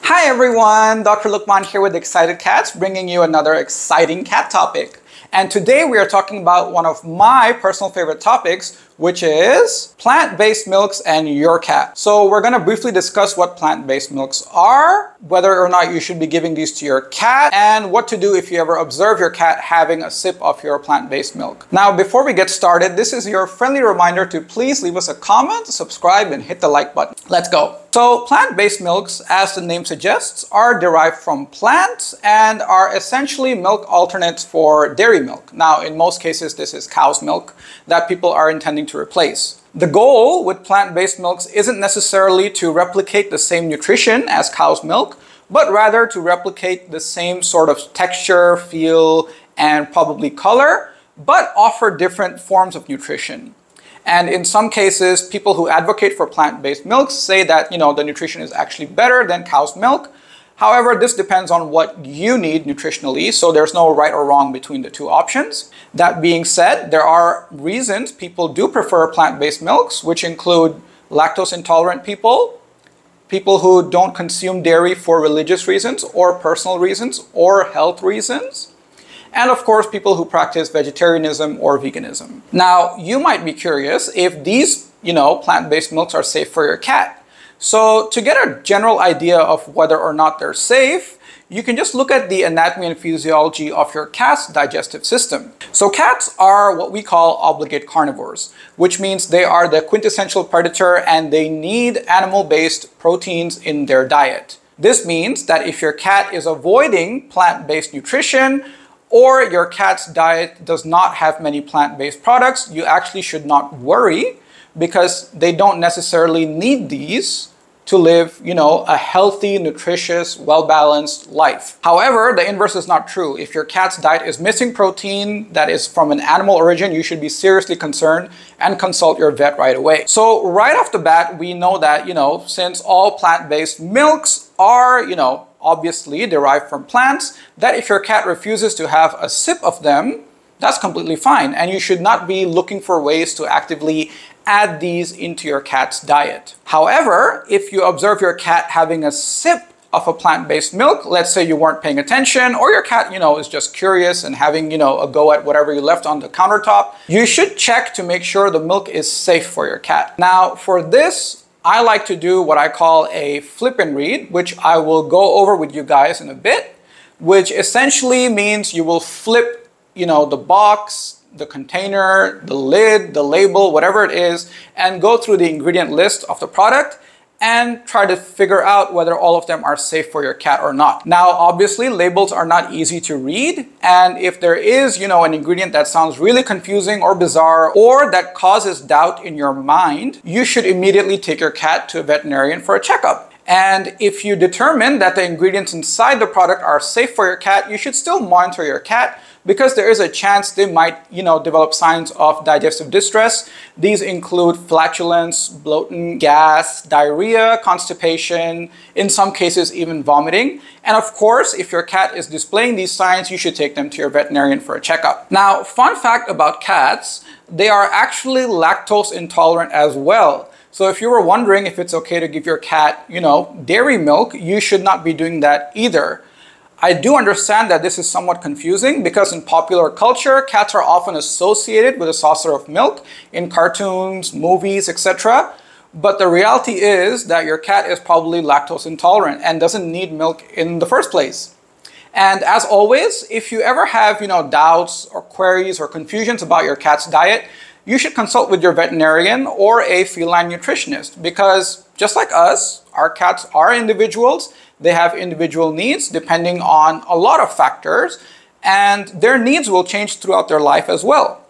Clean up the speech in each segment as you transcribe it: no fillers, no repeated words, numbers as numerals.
Hi everyone, Dr. Luqman here with Excited Cats, bringing you another exciting cat topic. And today we are talking about one of my personal favorite topics, which is plant-based milks and your cat. So we're going to briefly discuss what plant-based milks are, whether or not you should be giving these to your cat, and what to do if you ever observe your cat having a sip of your plant-based milk. Now, before we get started, this is your friendly reminder to please leave us a comment, subscribe, and hit the like button. Let's go. So plant-based milks, as the name suggests, are derived from plants and are essentially milk alternates for dairy milk. Now, in most cases, this is cow's milk that people are intending to replace. The goal with plant-based milks isn't necessarily to replicate the same nutrition as cow's milk, but rather to replicate the same sort of texture, feel, and probably color, but offer different forms of nutrition. And in some cases, people who advocate for plant-based milks say that, the nutrition is actually better than cow's milk. However, this depends on what you need nutritionally, so there's no right or wrong between the two options. That being said, there are reasons people do prefer plant-based milks, which include lactose intolerant people, people who don't consume dairy for religious reasons or personal reasons or health reasons, and of course, people who practice vegetarianism or veganism. Now, you might be curious if these, plant-based milks are safe for your cat. So to get a general idea of whether or not they're safe, you can just look at the anatomy and physiology of your cat's digestive system. So cats are what we call obligate carnivores, which means they are the quintessential predator and they need animal-based proteins in their diet. This means that if your cat is avoiding plant-based nutrition, or your cat's diet does not have many plant-based products, you actually should not worry because they don't necessarily need these to live, a healthy, nutritious, well-balanced life. However, the inverse is not true. If your cat's diet is missing protein that is from an animal origin, you should be seriously concerned and consult your vet right away. So right off the bat, we know that, since all plant-based milks are, obviously derived from plants, that if your cat refuses to have a sip of them, that's completely fine. And you should not be looking for ways to actively add these into your cat's diet. However, if you observe your cat having a sip of a plant-based milk, let's say you weren't paying attention, or your cat, is just curious and having, a go at whatever you left on the countertop, you should check to make sure the milk is safe for your cat. Now, for this, I like to do what I call a flip and read, which I will go over with you guys in a bit, which essentially means you will flip, the box, the container, the lid, the label, whatever it is, and go through the ingredient list of the product and try to figure out whether all of them are safe for your cat or not. Now, obviously, labels are not easy to read. And if there is, an ingredient that sounds really confusing or bizarre, or that causes doubt in your mind, you should immediately take your cat to a veterinarian for a checkup. And if you determine that the ingredients inside the product are safe for your cat, you should still monitor your cat because there is a chance they might, develop signs of digestive distress. These include flatulence, bloating, gas, diarrhea, constipation, in some cases even vomiting. And of course, if your cat is displaying these signs, you should take them to your veterinarian for a checkup. Now, fun fact about cats, they are actually lactose intolerant as well. So if you were wondering if it's okay to give your cat, dairy milk, you should not be doing that either. I do understand that this is somewhat confusing because in popular culture, cats are often associated with a saucer of milk in cartoons, movies, etc. But the reality is that your cat is probably lactose intolerant and doesn't need milk in the first place. And as always, if you ever have, doubts or queries or confusions about your cat's diet, you should consult with your veterinarian or a feline nutritionist because just like us, our cats are individuals. They have individual needs depending on a lot of factors, and their needs will change throughout their life as well.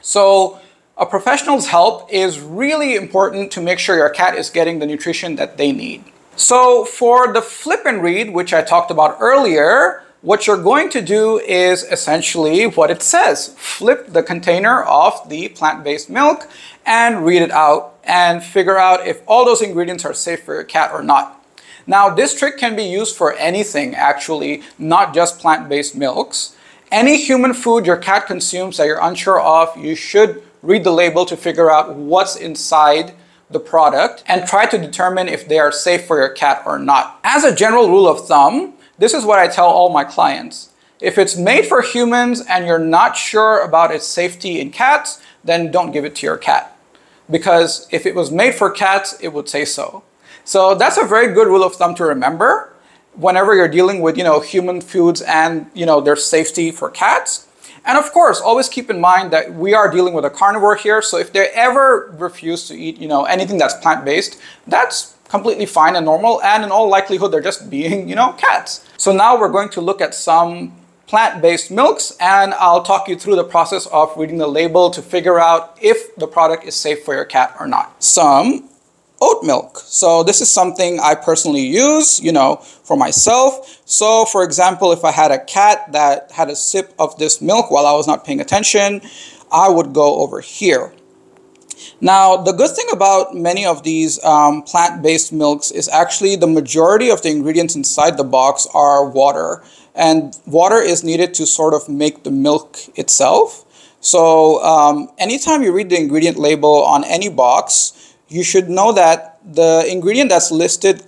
So a professional's help is really important to make sure your cat is getting the nutrition that they need. So for the flip and read, which I talked about earlier, what you're going to do is essentially what it says. Flip the container of the plant-based milk and read it out and figure out if all those ingredients are safe for your cat or not. Now, this trick can be used for anything, actually, not just plant-based milks. Any human food your cat consumes that you're unsure of, you should read the label to figure out what's inside the product and try to determine if they are safe for your cat or not. As a general rule of thumb, this is what I tell all my clients. If it's made for humans and you're not sure about its safety in cats, then don't give it to your cat. Because if it was made for cats, it would say so. So that's a very good rule of thumb to remember whenever you're dealing with, human foods and, their safety for cats. And of course, always keep in mind that we are dealing with a carnivore here. So if they ever refuse to eat, anything that's plant-based, that's completely fine and normal. And in all likelihood, they're just being, cats. So now we're going to look at some plant-based milks, and I'll talk you through the process of reading the label to figure out if the product is safe for your cat or not. Some oat milk. So this is something I personally use, for myself. So for example, if I had a cat that had a sip of this milk while I was not paying attention, I would go over here. Now, the good thing about many of these plant-based milks is actually the majority of the ingredients inside the box are water. And water is needed to sort of make the milk itself. So anytime you read the ingredient label on any box, you should know that the ingredient that's listed,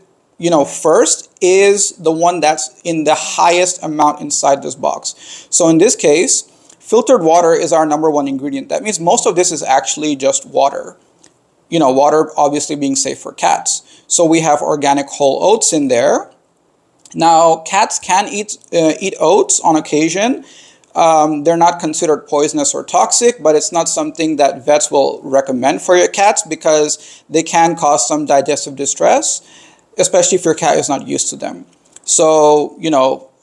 first is the one that's in the highest amount inside this box. So in this case, filtered water is our #1 ingredient. That means most of this is actually just water. Water obviously being safe for cats. So we have organic whole oats in there. Now, cats can eat oats on occasion. They're not considered poisonous or toxic, but it's not something that vets will recommend for your cats because they can cause some digestive distress, especially if your cat is not used to them. So,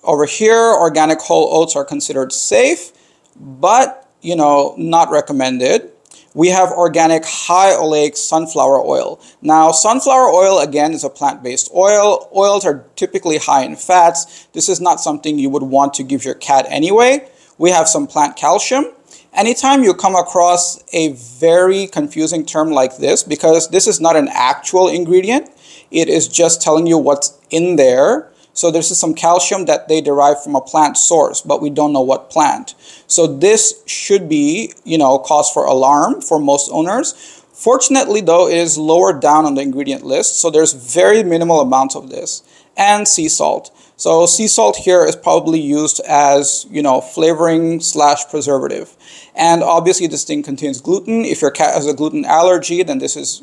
over here, organic whole oats are considered safe, but, not recommended. We have organic high oleic sunflower oil. Now, sunflower oil, again, is a plant-based oil. Oils are typically high in fats. This is not something you would want to give your cat anyway. We have some plant calcium. Anytime you come across a very confusing term like this, because this is not an actual ingredient, it is just telling you what's in there. So this is some calcium that they derive from a plant source, but we don't know what plant. So this should be, cause for alarm for most owners. Fortunately, though, it is lower down on the ingredient list, so there's very minimal amounts of this. And sea salt. So sea salt here is probably used as, flavoring / preservative. And obviously this thing contains gluten. If your cat has a gluten allergy, then this is,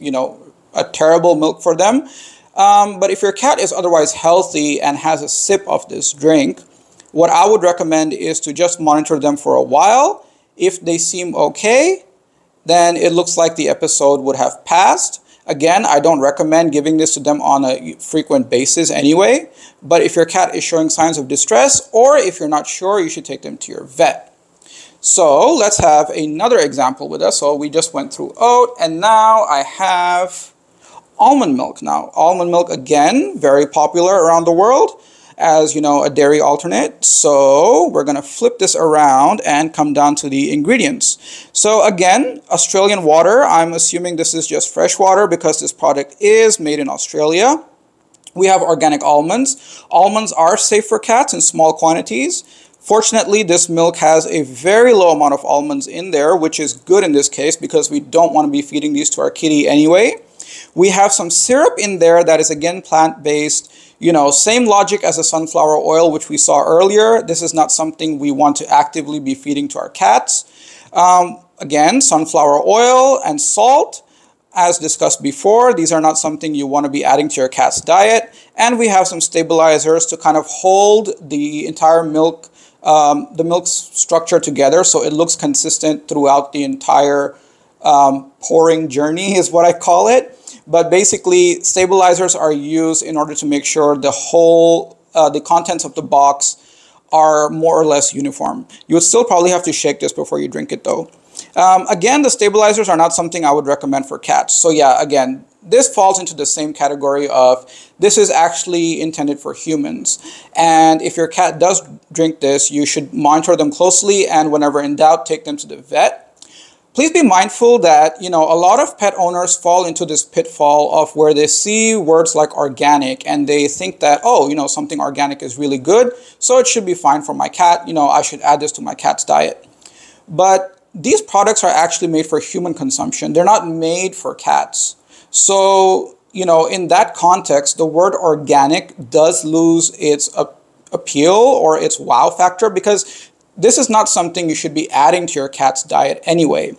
a terrible milk for them. But if your cat is otherwise healthy and has a sip of this drink, what I would recommend is to just monitor them for a while. If they seem okay, then it looks like the episode would have passed. Again, I don't recommend giving this to them on a frequent basis anyway, but if your cat is showing signs of distress, or if you're not sure, you should take them to your vet. So let's have another example with us. So we just went through oat, and now I have almond milk. Now, almond milk, again, very popular around the world as, a dairy alternate. So we're going to flip this around and come down to the ingredients. So again, Australian water. I'm assuming this is just fresh water because this product is made in Australia. We have organic almonds. Almonds are safe for cats in small quantities. Fortunately, this milk has a very low amount of almonds in there, which is good in this case because we don't want to be feeding these to our kitty anyway. We have some syrup in there that is, again, plant-based. Same logic as the sunflower oil, which we saw earlier. This is not something we want to actively be feeding to our cats. Again, sunflower oil and salt. As discussed before, these are not something you want to be adding to your cat's diet. And we have some stabilizers to kind of hold the entire milk, the milk's structure together so it looks consistent throughout the entire pouring journey is what I call it. But basically, stabilizers are used in order to make sure the contents of the box are more or less uniform. You would still probably have to shake this before you drink it though. Again, the stabilizers are not something I would recommend for cats. So yeah, again, this falls into the same category of this is actually intended for humans. And if your cat does drink this, you should monitor them closely, and whenever in doubt, take them to the vet. Please be mindful that, a lot of pet owners fall into this pitfall of where they see words like organic and they think that, something organic is really good, so it should be fine for my cat. I should add this to my cat's diet. But these products are actually made for human consumption. They're not made for cats. So, you know, in that context, the word organic does lose its appeal or its wow factor, because this is not something you should be adding to your cat's diet anyway.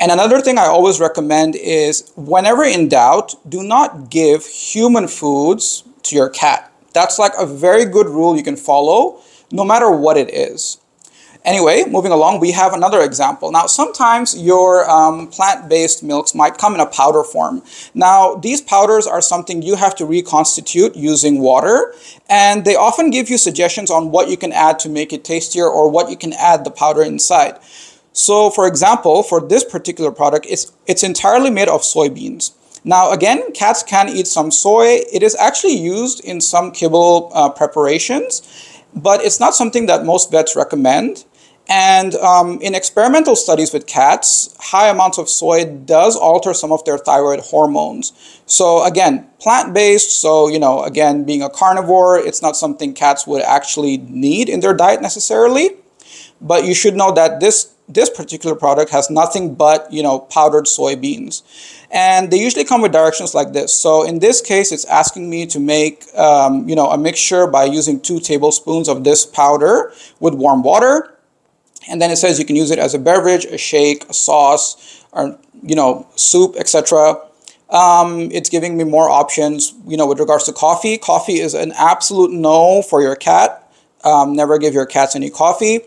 And another thing I always recommend is, whenever in doubt, do not give human foods to your cat. That's like a very good rule you can follow, no matter what it is. Anyway, moving along, we have another example. Now, sometimes your plant-based milks might come in a powder form. Now, these powders are something you have to reconstitute using water, and they often give you suggestions on what you can add to make it tastier or what you can add the powder inside. So, for example, for this particular product, it's entirely made of soybeans. Now, again, cats can eat some soy. It is actually used in some kibble preparations, but it's not something that most vets recommend. And in experimental studies with cats, high amounts of soy does alter some of their thyroid hormones. So again, plant-based, so, you know, again, being a carnivore, it's not something cats would actually need in their diet necessarily. But you should know that this particular product has nothing but, you know, powdered soybeans. And they usually come with directions like this. So in this case, it's asking me to make, you know, a mixture by using 2 tablespoons of this powder with warm water. And then it says you can use it as a beverage, a shake, a sauce, or, you know, soup, etc. It's giving me more options, you know, with regards to coffee. Coffee is an absolute no for your cat. Never give your cats any coffee.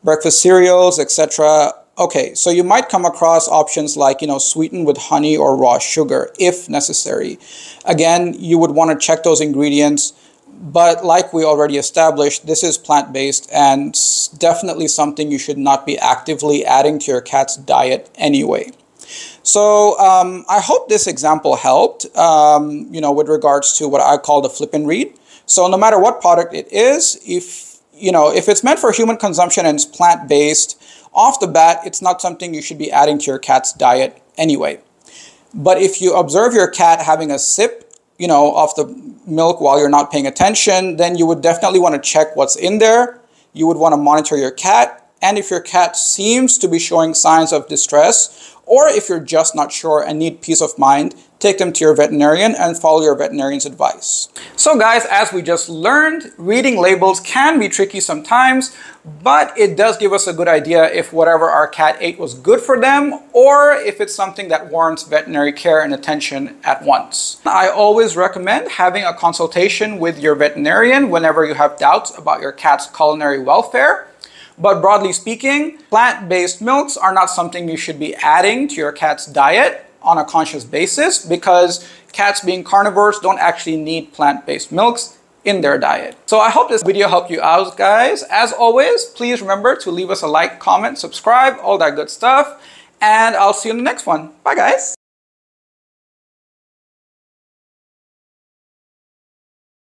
Breakfast cereals, etc. Okay, so you might come across options like, you know, sweetened with honey or raw sugar, if necessary. Again, you would want to check those ingredients. But like we already established, this is plant-based and definitely something you should not be actively adding to your cat's diet anyway. So I hope this example helped, you know, with regards to what I call the flip and read. So no matter what product it is, if it's meant for human consumption and it's plant-based, off the bat, it's not something you should be adding to your cat's diet anyway. But if you observe your cat having a sip, you know, of the milk while you're not paying attention, then you would definitely want to check what's in there. You would want to monitor your cat. And if your cat seems to be showing signs of distress, or if you're just not sure and need peace of mind, take them to your veterinarian and follow your veterinarian's advice. So guys, as we just learned, reading labels can be tricky sometimes, but it does give us a good idea if whatever our cat ate was good for them, or if it's something that warrants veterinary care and attention at once. I always recommend having a consultation with your veterinarian whenever you have doubts about your cat's culinary welfare. But broadly speaking, plant-based milks are not something you should be adding to your cat's diet on a conscious basis, because cats, being carnivores, don't actually need plant-based milks in their diet. So I hope this video helped you out, guys. As always, please remember to leave us a like, comment, subscribe, all that good stuff, and I'll see you in the next one. Bye, guys.